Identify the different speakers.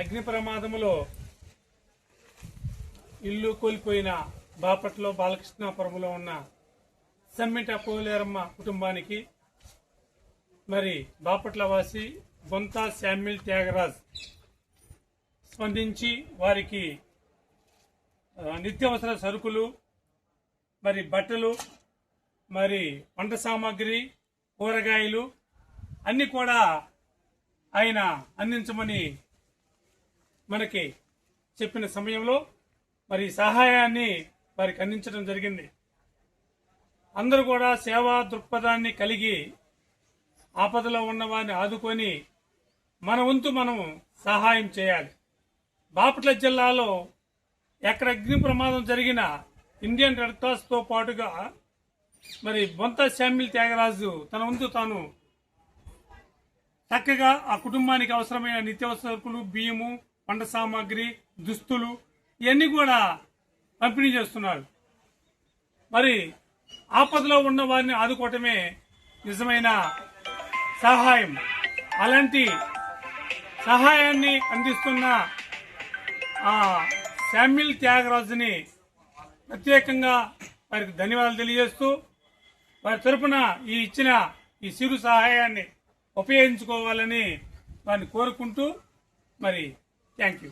Speaker 1: అగ్ని ప్రమాదములో ఇల్లు కోల్పోయిన బాపట్ల బాలకృష్ణాపురంలో ఉన్న సమ్మిట పోలేరమ్మ కుటుంబానికి మరి బాపట్ల వాసి బొంత శామ్యుల్ త్యాగరాజ్ స్పందించి వారికి నిత్యావసర సరుకులు, మరి బట్టలు, మరి వంట సామాగ్రి, కూరగాయలు అన్ని కూడా ఆయన అందించమని మనకి చెప్పిన సమయంలో మరి సహాయాన్ని వారికి అందించడం జరిగింది. అందరూ కూడా సేవా దృక్పథాన్ని కలిగి ఆపదలో ఉన్న వారిని ఆదుకొని మన వంతు మనం సహాయం చేయాలి. బాపట్ల జిల్లాలో ఎక్కడ అగ్ని ప్రమాదం జరిగిన ఇండియన్ రెడ్ క్రాస్తో పాటుగా మరి బొంత శామ్యుల్ త్యాగరాజు తన వంతు తాను చక్కగా ఆ కుటుంబానికి అవసరమైన నిత్యావసర సరుకులు, బియ్యము, వంట సామాగ్రి, దుస్తులు ఇవన్నీ కూడా పంపిణీ చేస్తున్నారు. మరి ఆపదలో ఉన్న వారిని ఆదుకోవటమే నిజమైన సహాయం. అలాంటి సహాయాన్ని అందిస్తున్న ఆ శామ్యుల్ త్యాగరాజుని ప్రత్యేకంగా వారికి ధన్యవాదాలు తెలియజేస్తూ వారి తరపున ఇచ్చిన ఈ చిరు సహాయాన్ని ఉపయోగించుకోవాలని వారిని కోరుకుంటూ మరి థ్యాంక్ యూ.